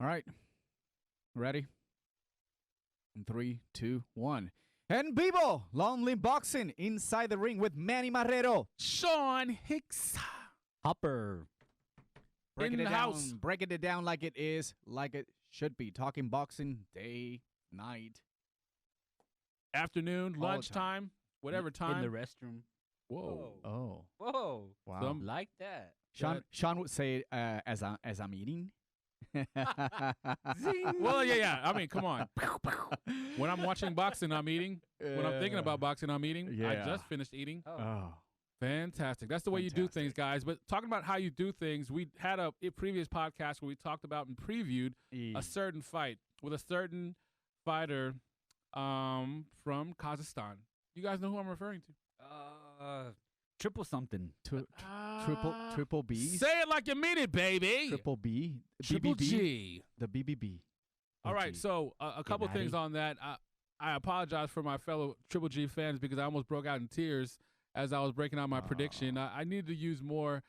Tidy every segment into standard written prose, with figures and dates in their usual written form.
All right. Ready? In 3, 2, 1. EnVivo, LongLiveBoxing, inside the ring with Manny Marrero. Sean Hicks. Hopper. Breaking In it the down, house. breaking it down like it is, like it should be. Talking boxing day, night. Afternoon, All the time. lunchtime, whatever In time. the restroom. Whoa. Oh, Whoa. wow. Some- Like that. Sean would say as I'm eating. Well, yeah. I mean, come on. When I'm watching boxing, I'm eating. When I'm thinking about boxing, I'm eating. I Yeah. just finished eating. Oh, Fantastic. That's the way you do things, Fantastic. guys. But talking about how you do things, we had a previous podcast where we talked about and previewed a certain fight with a certain fighter from Kazakhstan. You guys know who I'm referring to? Triple something. Triple B. Say it like you mean it, baby. Triple B. Triple BBB, G. The BBB. All right, so a couple things on that. I apologize for my fellow Triple G fans because I almost broke out in tears as I was breaking out my prediction. I needed to use more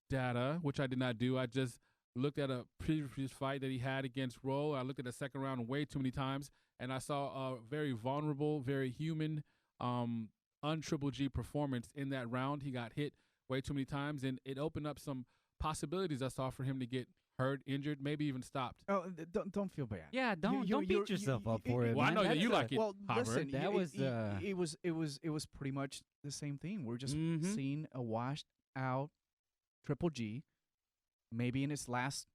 data, which I did not do. I just looked at a previous fight that he had against Roll. I looked at the second round way too many times, and I saw a very vulnerable, very human, un-Triple G performance in that round. He got hit way too many times, and it opened up some possibilities I saw for him to get hurt, injured, maybe even stopped. Oh, don't feel bad. Yeah, don't beat yourself up for it. Well, I man. know that That's you a- like it. Well, Hopper. listen, That was, it was pretty much the same thing. We're just Mhm. seeing a washed out Triple G, maybe in his last,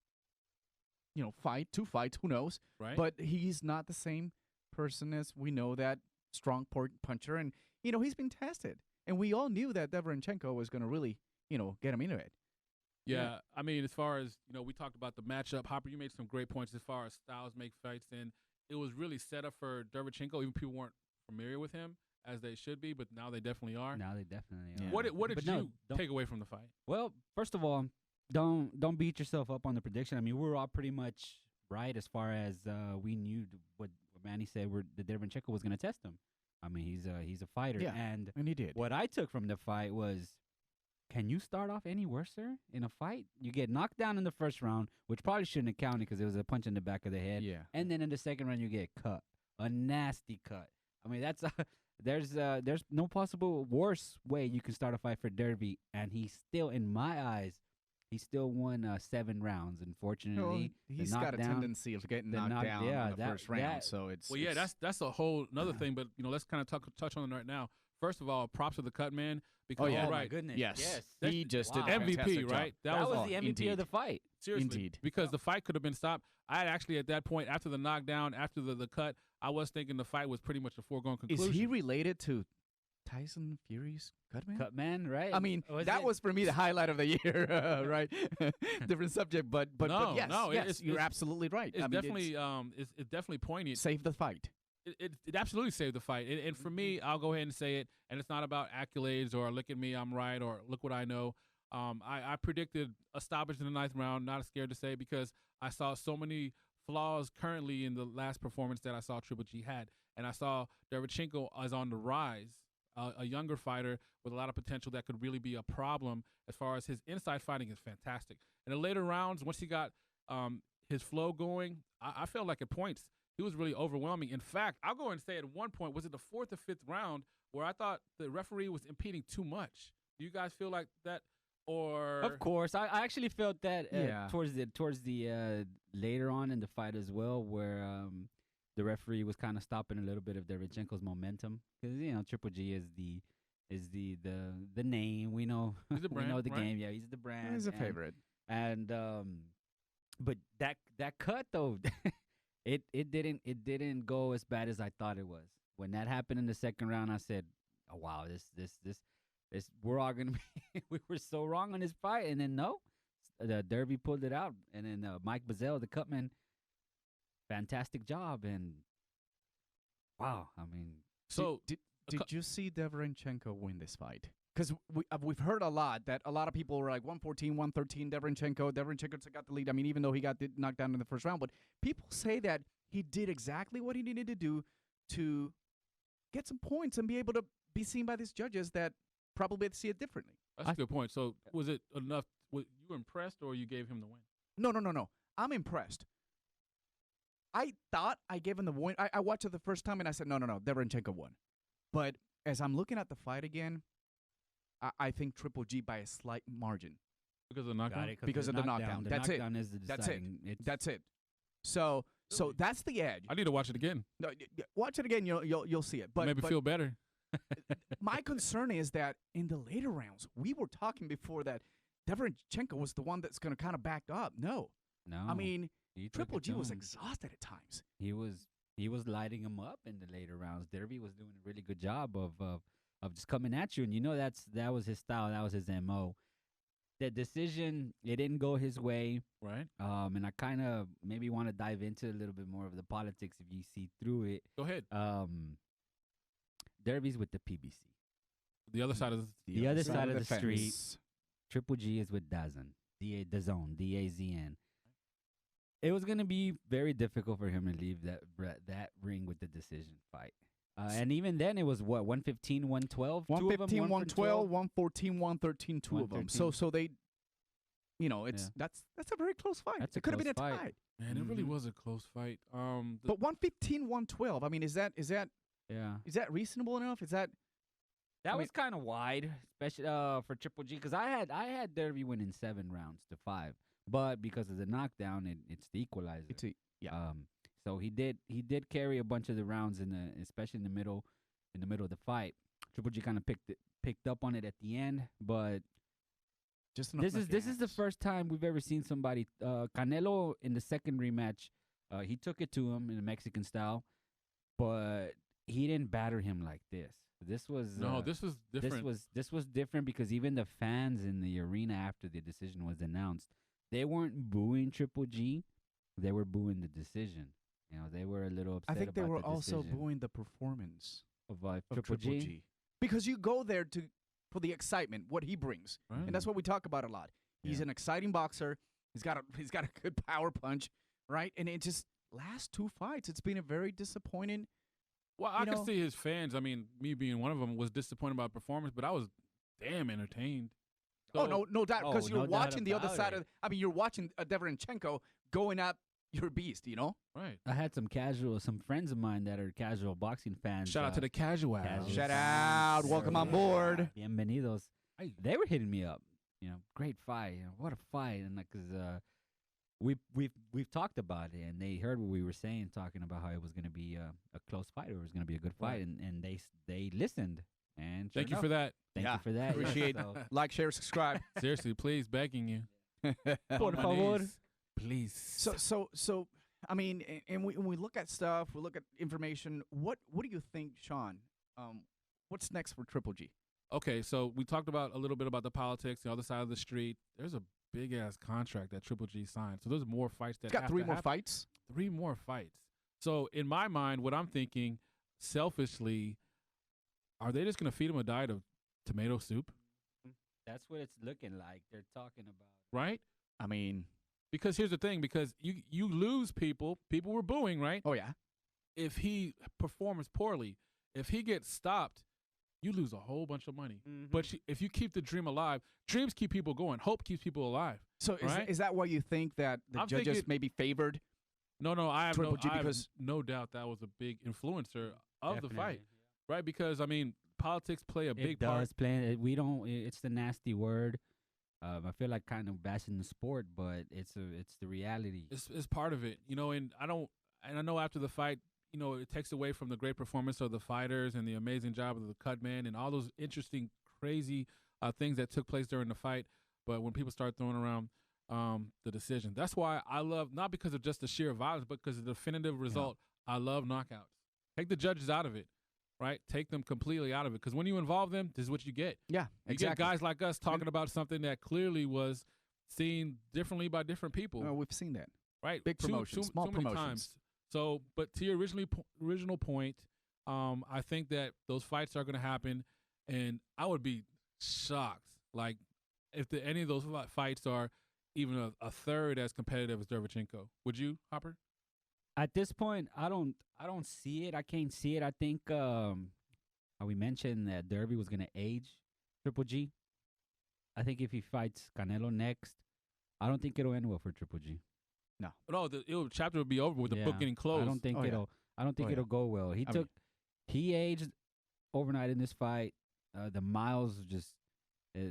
fight, 2 fights, who knows? Right? But he's not the same person as we know that strong puncher, and he's been tested, and we all knew that Derevyanchenko was going to really, get him into it. Yeah, I mean, as far as, we talked about the matchup. Hopper, you made some great points as far as styles make fights, and it was really set up for Derevyanchenko. Even people weren't familiar with him, as they should be, but now they definitely are. Now they definitely Yeah. are. What did But no, you don't- take away from the fight? Well, first of all, don't beat yourself up on the prediction. I mean, we were all pretty much right as far as we knew what Manny said. The Derevyanchenko was going to test him. I mean, he's a fighter, Yeah. and And he did. what I took from the fight was, can you start off any worse, sir, in a fight? You get knocked down in the first round, which probably shouldn't have counted because it was a punch in the back of the head. Yeah. And then in the second round, you get cut, a nasty cut. I mean, that's there's no possible worse way you can start a fight for Derby, and he still, in my eyes, he still won 7 rounds. Unfortunately, the He's got a knockdown- tendency of getting the knocked knock- down yeah, in the that- first round, that- so it's Well, yeah, that's a whole another thing, but let's kind of touch on it right now. First of all, props to the cut man because yeah. you're Oh my right. goodness! yes, That's- he just wow. did a MVP, fantastic job. right? That was all. the MVP indeed. of the fight. Seriously, Indeed. because the fight could have been stopped. I had actually at that point, after the knockdown, after the cut, I was thinking the fight was pretty much a foregone conclusion. Is he related to Tyson Fury's Cutman? Cut man, right? I mean, Was that it? was for me the highlight of the year, right? Different subject, but No, yes, no, yes, you're it's- absolutely right. It's I mean, definitely it's definitely poignant. save the fight. It absolutely saved the fight. And for me, I'll go ahead and say it. And it's not about accolades or look at me, I'm right, or look what I know. I predicted a stoppage in the 9th round. Not scared to say because I saw so many flaws currently in the last performance that I saw Triple G had, and I saw Derevyanchenko is on the rise. A younger fighter with a lot of potential that could really be a problem as far as his inside fighting is fantastic. In the later rounds, once he got his flow going, I felt like at points he was really overwhelming. In fact, I'll go and say at one point, was it the 4th or 5th round, where I thought the referee was impeding too much? Do you guys feel like that? Or Of course, I actually felt that Yeah. towards the later on in the fight as well, where the referee was kind of stopping a little bit of Derevyanchenko's momentum because Triple G is the name we know. He's the we know brand, the right? game. Yeah, he's the brand. He's a and- favorite. And but that cut though, it didn't go as bad as I thought it was. When that happened in the second round, I said, "Oh wow, this we're all gonna be we were so wrong on this fight." And then no, the Derby pulled it out, and then Mike Bazell, the cutman, fantastic job, and wow, I mean, so did you see Derevyanchenko win this fight? Because we've heard a lot that a lot of people were like 114, 113, Derevyanchenko got the lead. I mean, even though he got knocked down in the first round, but people say that he did exactly what he needed to do to get some points and be able to be seen by these judges that probably see it differently. that's a good point. So was it enough? You were impressed, or you gave him the win? No. I'm impressed. I thought I gave him the win. I watched it the first time and I said, no, Derevyanchenko won. But as I'm looking at the fight again, I think Triple G by a slight margin. Because of the knockdown? Because of the knockdown. The That's knockdown it. is the That's it. deciding. That's it. So that's the edge. I need to watch it again. No, watch it again. You'll see it. But Maybe feel better. my concern is that in the later rounds, we were talking before that Derevyanchenko was the one that's going to kind of back up. No. No. I mean, he took Triple it G to was him. exhausted at times. He was lighting him up in the later rounds. Derby was doing a really good job of just coming at you, and that was his style. That was his MO. The decision, it didn't go his way. Right. And I kind of maybe want to dive into a little bit more of the politics if you see through it. Go ahead. Derby's with the PBC. The other side of The other side of the fence. street. Triple G is with DAZN. DAZN. DAZN. It was going to be very difficult for him to leave that ring with the decision fight. And even then, it was what, 115, 112? 115, 112, 114, 113, two of them. So they, that's a very close fight. That's a It could have been a close tie. fight. Man, it really was a close fight. But 115, 112. I mean, is that Yeah. reasonable enough? Is that That was kind of wide, especially for Triple G, because I had Derby winning 7 rounds to 5, but because of the knockdown, it's the equalizer. yeah. So he did carry a bunch of the rounds especially in the middle of the fight. Triple G kind of picked up on it at the end, but Just this is the first time we've ever seen somebody. Canelo in the second rematch, he took it to him in the Mexican style, but he didn't batter him like this. This was this was different. This was different because even the fans in the arena after the decision was announced, they weren't booing Triple G, they were booing the decision. They were a little upset. I think they about were the also decision booing the performance of of Triple G. because you go there for the excitement, what he brings, Right. and that's what we talk about a lot. He's Yeah. an exciting boxer. He's got a good power punch, right? And it just last 2 fights, it's been a very disappointing. Well, I you can know- see his fans. I mean, me being one of them was disappointed about performance, but I was damn entertained. Oh So- no doubt, because Oh, you're no doubt watching the other about side it. of. I mean, you're watching Derevyanchenko going up your beast. Right. I had some friends of mine that are casual boxing fans. Shout out to the casuals. casuals. Shout out, welcome on board. Bienvenidos. Hey. They were hitting me up. Great fight. What a fight. And because we've talked about it, and they heard what we were saying, talking about how it was going to be a close fight, or it was going to be a good fight, Right. and they listened. And sure Thank you enough, for that. Thank Yeah, you for that. appreciate So, Like, share, subscribe. Seriously, please, begging you. Por On my favor. knees. Please. So I mean, and when we look at stuff, we look at information. What do you think, Sean? What's next for Triple G? Okay, so we talked about a little bit about the politics, the other side of the street. There's a big ass contract that Triple G signed. So there's more fights that He's got have 3 to more happen. fights. 3 more fights. So in my mind, what I'm thinking, selfishly, are they just gonna feed him a diet of tomato soup? that's what it's looking like. They're talking about. Right? I mean, Because here's the thing, because you lose people were booing, right? oh yeah, If he performs poorly, if he gets stopped, you lose a whole bunch of money. But if you keep the dream alive, dreams keep people going. Hope keeps people alive. so Right? is that why you think that the I'm judges thinking- maybe favored? No, I have Triple G I have because- no doubt that was a big influencer of the Definitely. fight, right? Because I mean, politics play a big It part. does play. We don't. It's the nasty word. I feel like kind of bashing the sport, but it's the reality. It's part of it, And I know after the fight, it takes away from the great performance of the fighters and the amazing job of the cut man and all those interesting, crazy things that took place during the fight. But when people start throwing around the decision, that's why I love, not because of just the sheer violence, but because of the definitive result. I love knockouts. Take the judges out of it, right? Take them completely out of it, because when you involve them, this is what you get. Yeah, You exactly. get guys like us talking about something that clearly was seen differently by different people. We've seen that. Right, Big promotions, small too many promotions. times. So, but to your original point, I think that those fights are going to happen, and I would be shocked, like if any of those fights are even a third as competitive as Derevyanchenko. Would you, Hopper? At this point, I don't see it. I can't see it. I think how we mentioned that Derby was gonna age Triple G. I think if he fights Canelo next, I don't think it'll end well for Triple G. No, the chapter would be over with the book getting closed. I don't think it'll go well. He aged overnight in this fight. The miles just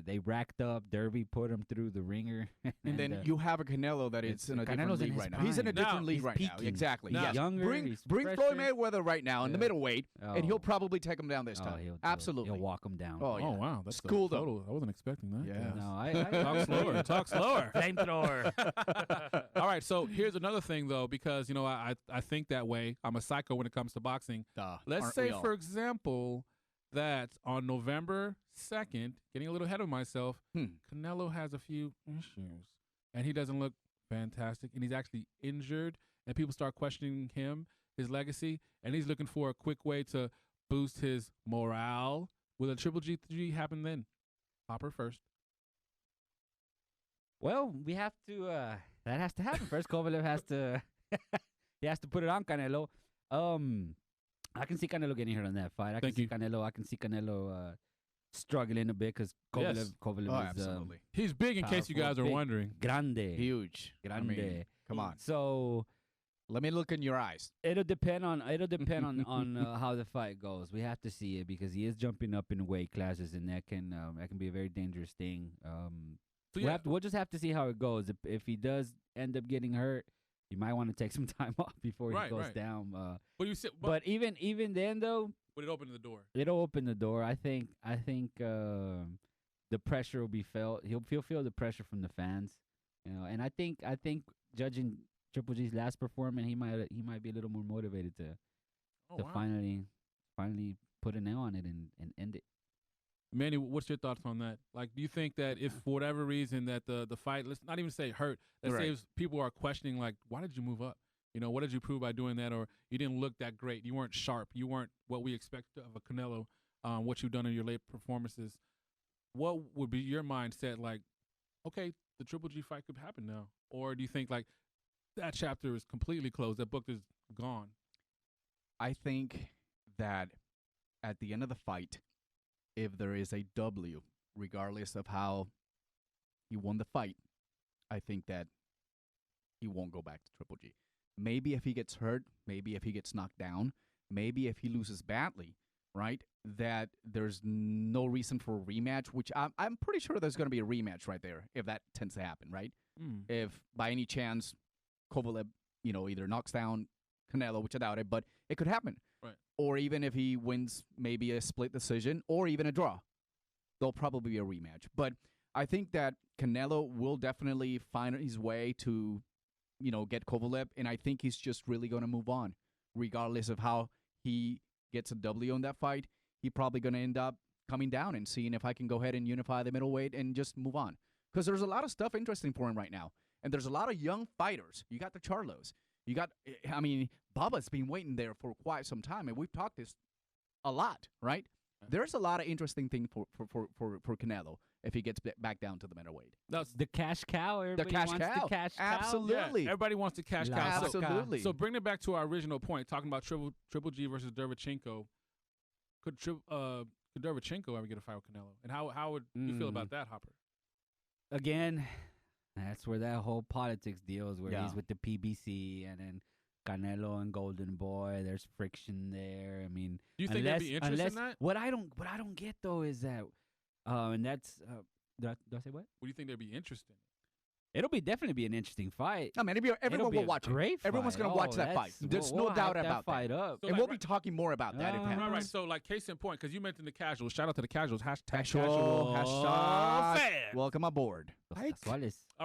they racked up. Derby put him through the ringer. And then you have a Canelo that is in a different league right now. He's in a different league right now. Exactly. He's younger. Bring Floyd Mayweather right now in the middleweight, and he'll probably take him down this time. Absolutely. He'll walk him down. Oh wow, that's schooled him. I wasn't expecting that. Yeah. No, I talk slower. Flamethrower. All right, so here's another thing though, because I think that way. I'm a psycho when it comes to boxing. Let's say, for example, that on November 2nd, getting a little ahead of myself, Canelo has a few issues, and he doesn't look fantastic, and he's actually injured, and people start questioning him, his legacy, and he's looking for a quick way to boost his morale. Will a Triple G3 happen then? Hopper first. Well, we have to. That has to happen first. Kovalev has to. He has to put it on Canelo. I can see Canelo getting hurt on that fight. I can see Canelo struggling a bit because Kovalev is absolutely. He's big, in case you guys are wondering. Grande. Huge. Grande. I mean, come on. So let me look in your eyes. It'll depend on how the fight goes. We have to see it because he is jumping up in weight classes, and that can be a very dangerous thing. We'll just have to see how it goes. If he does end up getting hurt, you might want to take some time off before he goes down. But even then, though, would it open the door? It'll open the door. I think the pressure will be felt. He'll feel the pressure from the fans, And I think judging Triple G's last performance, he might be a little more motivated to finally put a nail on it and end it. Manny, what's your thoughts on that? Like, do you think that if for whatever reason that the fight, let's not even say hurt, let's say if people are questioning, like, why did you move up? What did you prove by doing that? Or you didn't look that great. You weren't sharp. You weren't what we expect of a Canelo, what you've done in your late performances. What would be your mindset? Like, okay, the Triple G fight could happen now. Or do you think, like, that chapter is completely closed, that book is gone? I think that at the end of the fight, if there is a W, regardless of how he won the fight, I think that he won't go back to Triple G. Maybe if he gets hurt, maybe if he gets knocked down, maybe if he loses badly, right, that there's no reason for a rematch, which I'm pretty sure there's going to be a rematch right there if that tends to happen, right? If by any chance Kovalev, either knocks down Canelo, which I doubt it, but it could happen. Right. Or even if he wins maybe a split decision or even a draw, there'll probably be a rematch. But I think that Canelo will definitely find his way to, get Kovalev, and I think he's just really going to move on. Regardless of how he gets a W on that fight, he's probably going to end up coming down and seeing if I can go ahead and unify the middleweight and just move on. Because there's a lot of stuff interesting for him right now. And there's a lot of young fighters. You got the Charlos. You got, Bubba's been waiting there for quite some time, and we've talked this a lot, right? There's a lot of interesting things for Canelo if he gets back down to the middleweight. That's the cash cow. Everybody wants the cash cow. Absolutely. Yeah, everybody wants the cash cow. Absolutely. So bring it back to our original point, talking about Triple G versus Derevyanchenko. Could Derevyanchenko ever get a fight with Canelo? And how would you feel about that, Hopper? Again, that's where that whole politics deal is, where he's with the PBC and then Canelo and Golden Boy. There's friction there. I mean, do you think they'd be interested in that? What I don't get though is that, and that's do I say what? What do you think they'd be interested in? It'll definitely be an interesting fight. I mean, everyone will watch it. Great fight. Everyone's going to watch that fight. There's no doubt about that. Up. So and we'll be talking more about that if it happens. Right. So, like, case in point, because you mentioned the casuals. Shout out to the casuals. Casual. Welcome aboard. All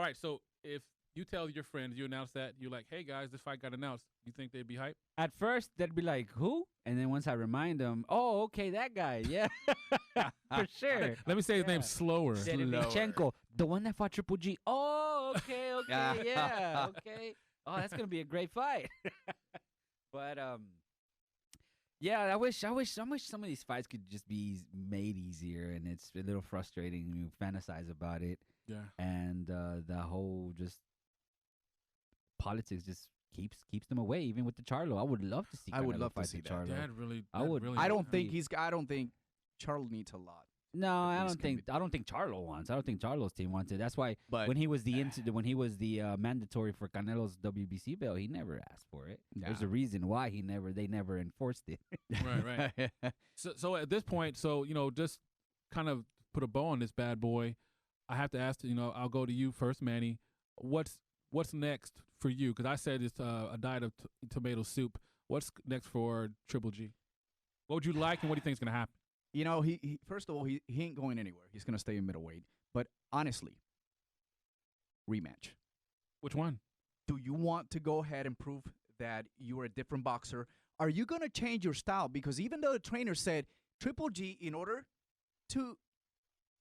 right, so if you tell your friends, you announce that, you're like, hey, guys, this fight got announced. You think they'd be hyped? At first, they'd be like, who? And then once I remind them, oh, okay, that guy. Yeah, for sure. Let me say his name slower. Derevyanchenko, the one that fought Triple G. Oh, okay, yeah, okay. Oh, that's going to be a great fight. But, yeah, I wish some of these fights could just be made easier, and it's a little frustrating. You fantasize about it. Yeah. And the whole just politics just keeps them away, even with the Charlo. I would love to see. I would love fight to see the Charlo. that. Really, I don't think Charlo needs a lot No, I least don't can think. I don't think Charlo wants. I don't think Charlo's team wants it. That's why But when he was the mandatory for Canelo's WBC belt, he never asked for it. There's a reason why they never enforced it. Right. So at this point, just kind of put a bow on this bad boy. I have to ask. I'll go to you first, Manny. What's next for you? Because I said it's a diet of tomato soup. What's next for Triple G? What would you like, and what do you think is going to happen? He first of all, he ain't going anywhere. He's going to stay in middleweight. But honestly, rematch. Which one? Do you want to go ahead and prove that you're a different boxer? Are you going to change your style? Because even though the trainer said Triple G, in order to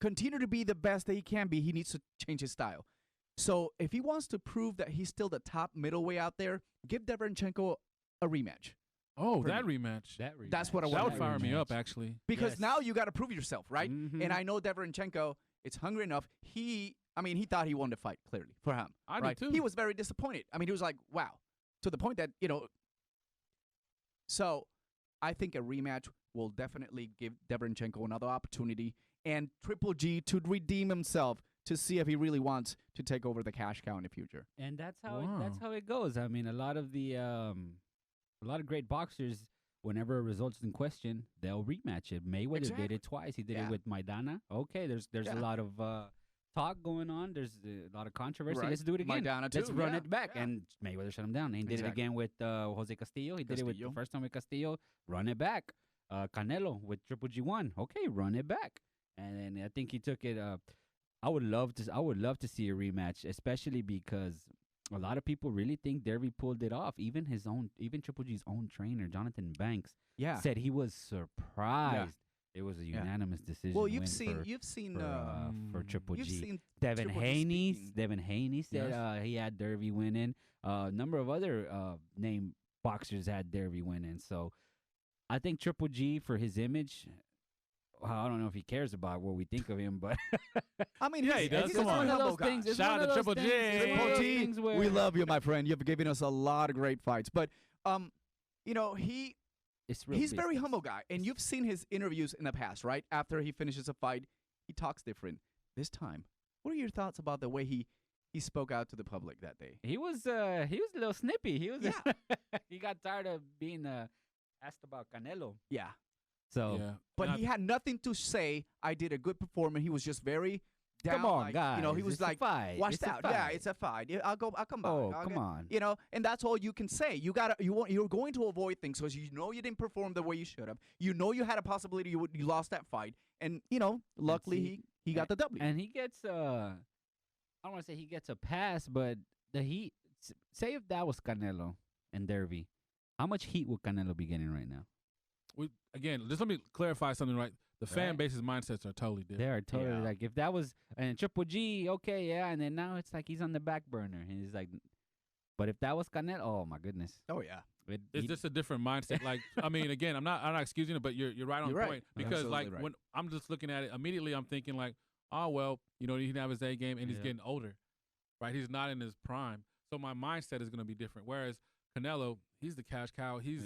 continue to be the best that he can be, he needs to change his style. So if he wants to prove that he's still the top middleweight out there, give Derevyanchenko a rematch. Oh, that rematch. That's what I want. That would fire me up, actually. Because now you got to prove yourself, right? Mhm. And I know Derevyanchenko is hungry enough. He thought he won the fight, clearly, for him. I right? did too. He was very disappointed. He was like, wow. To the point that, So I think a rematch will definitely give Derevyanchenko another opportunity and Triple G to redeem himself to see if he really wants to take over the cash cow in the future. And that's Wow. how it goes. A lot of great boxers, whenever a result's in question, they'll rematch it. Mayweather did it twice. He did it with Maidana. Okay, there's a lot of talk going on. There's a lot of controversy. Right. Let's do it again. Maidana Let's too, run yeah, it back. yeah. And Mayweather shut him down. He did it again with Jose Castillo. He did it with the first time with Castillo. Run it back. Canelo with Triple G1. Okay, run it back. And then I think he took it. I would love to see a rematch, especially because a lot of people really think Derby pulled it off. Even Triple G's own trainer, Jonathan Banks, said he was surprised. It was a unanimous decision. Well, win you've seen for Triple you've G. seen Devin Triple G Haney speaking. said he had Derby winning. A number of other named boxers had Derby winning. So I think Triple G, for his image, I don't know if he cares about what we think of him, but he does. It's Come one on. of those things. It's Shout one out of to those Triple things- G. it's one of Triple those G, things where we love you, my friend. You've given us a lot of great fights. But it's real he's very business. humble guy, and you've seen his interviews in the past, right? After he finishes a fight, he talks different. This time, what are your thoughts about the way he spoke out to the public that day? He was a little snippy. He was he got tired of being asked about Canelo. Yeah. So Yeah. But he had nothing to say. I did a good performance. He was just very down. come on, like, guys. he was it's a like, fight. watched It's a out. Yeah, fight. it's a fight. Yeah, I'll come back. Oh, I'll come get-" on. And that's all you can say. You're going to avoid things because you didn't perform the way you should have. You know you had a possibility you lost that fight, and luckily he got the W. And he gets I don't want to say he gets a pass, but say if that was Canelo and Derby, how much heat would Canelo be getting right now? Just let me clarify something. Right, the fan Right. base's mindsets are totally different. They are totally Yeah. like if that was and Triple G, okay, yeah, and then now it's like he's on the back burner, and he's like, but if that was Canelo, oh my goodness, Oh yeah. It's just a different mindset. Like, again, I'm not excusing it, but you're right on You're right. point. You're Because absolutely right. when I'm just looking at it, immediately I'm thinking like, oh well, he didn't have his A game and he's Yeah. getting older, right? He's not in his prime, so my mindset is going to be different. Whereas Canelo, he's the cash cow. He's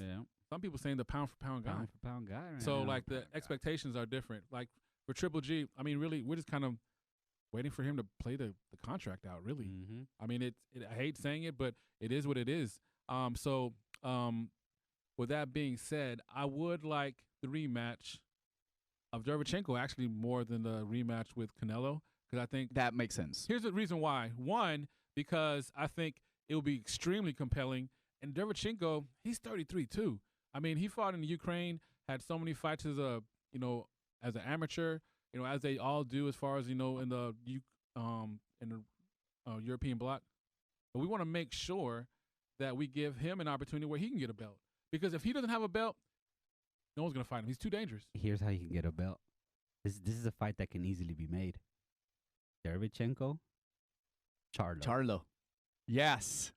some people saying the pound for pound guy. pound for pound guy. Right So now. like the expectations are different. Like for Triple G, really, we're just kind of waiting for him to play the contract out. Really, I hate saying it, but it is what it is. With that being said, I would like the rematch of Derevyanchenko actually more than the rematch with Canelo, because I think That makes sense. here's the reason why. One, because I think it will be extremely compelling. And Derevyanchenko, he's 33 too. He fought in the Ukraine, had so many fights as as an amateur, as they all do as far as in the European bloc. But we want to make sure that we give him an opportunity where he can get a belt. Because if he doesn't have a belt, no one's gonna fight him. He's too dangerous. Here's how you can get a belt. This is a fight that can easily be made. Derevyanchenko, Charlo. Charlo. Yes.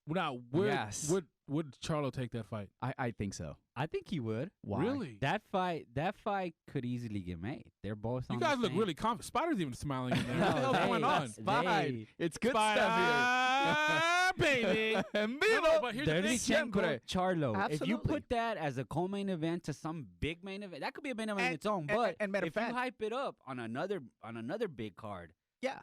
Now, Yes. would would Charlo take that fight? I think so. I think he would. Why? Really? That fight could easily get made. They're both You on guys the look same. really confident. Spider's even smiling in there. No, What the hell's they- going on? that's Fine. It's good Spider, stuff baby. here. En No, vivo. but here's the thing. Derevyanchenko, Charlo. If you Absolutely. put that as a co-main event to some big main event, that could be a main event on And- its own. and- But and matter of if you fact- hype it up on another big card, Yeah.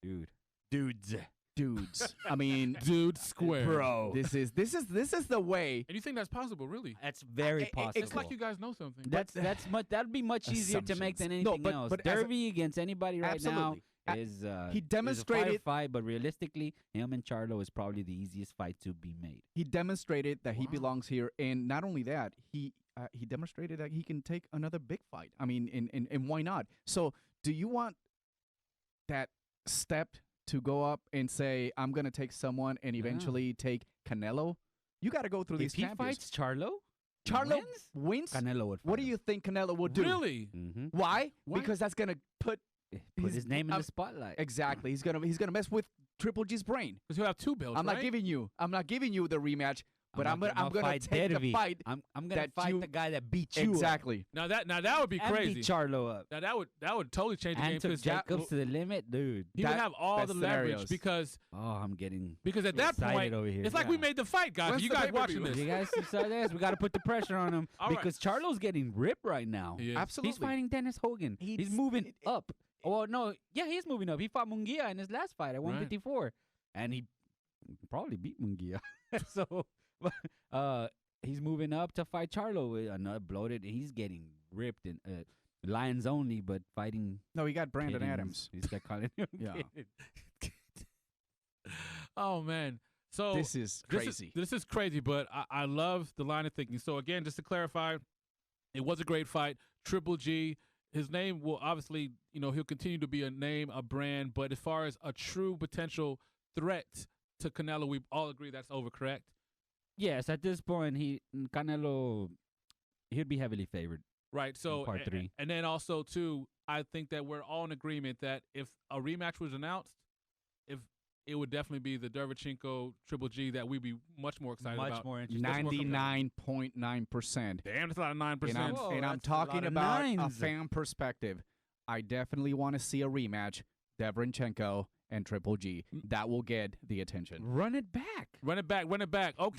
dudes. Dudes. I mean, Dude square. Bro. this is the way. And you think that's possible, really? That's very It's possible. It's like you guys know something. That's much. That'd be much easier to make than Assumptions. No, anything else. but as a- Derby against anybody right Absolutely. now A- is he is a demonstrated- fight, but realistically, him and Charlo is probably the easiest fight to be made. He demonstrated that he Wow. belongs here, and not only that, he demonstrated that he can take another big fight. I mean, and why not? So, do you want that step to go up and say, "I'm gonna take someone," and eventually take Canelo? You got to go through If these he champions. fights Charlo, Charlo wins. Canelo would. What do you think Canelo would do? Really? Mm-hmm. Why? Why? Because that's gonna put Put He's- his name in I'm- the spotlight. exactly. He's gonna mess with Triple G's brain. Because he'll have two belts, I'm right? not giving you the rematch, but I'm not gonna fight take the Derby. fight. I'm gonna that fight you- the guy that beat you up Exactly. Now that would be and crazy. beat Charlo up. Now that would totally change the game And took because Jacobs to the limit, dude. he would That- have all that's the leverage scenarios. because Oh, I'm getting at that excited point over here. it's like we Yeah. made the fight, guys. When's You the guys pay-per-view? watching this? You guys decide this. We got to put the pressure on him All right. because Charlo's getting ripped right now. He is. Absolutely. He's fighting Dennis Hogan. He's He's- moving it- up. Well, no, yeah, he's moving up. He fought Munguia in his last fight at 154, and he probably beat Munguia. So, he's moving up to fight Charlo with another bloated. He's getting ripped in Lions only, but fighting. No, he got Brandon Kiddings. Adams. He's got calling him. Yeah. Kidding. Oh man. So This is crazy. This is crazy, but I love the line of thinking. So again, just to clarify, it was a great fight. Triple G, his name will obviously, he'll continue to be a name, a brand, but as far as a true potential threat to Canelo, we all agree that's over, correct? Yes, at this point, Canelo, he'd be heavily favored. Right. So part three. And then also too, I think that we're all in agreement that if a rematch was announced, if it would definitely be the Derevyanchenko Triple G that we'd be much more excited about. Much more interesting. 99.9%. Damn, that's a lot of 9%. And I'm, Whoa, and I'm that's a lot talking of about a nines. fan perspective. I definitely want to see a rematch, Derevyanchenko and Triple G. That will get the attention. Run it back. Run it back. Okay.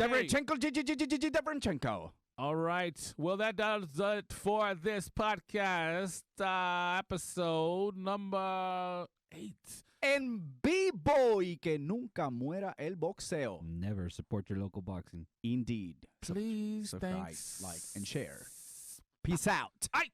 Derevyanchenko, Derevyanchenko. All right. Well, that does it for this podcast, episode number 8. En vivo y que nunca muera el boxeo. Never support your local boxing. Indeed. Please, Subscribe, thanks. like, and share. Peace out. Aye.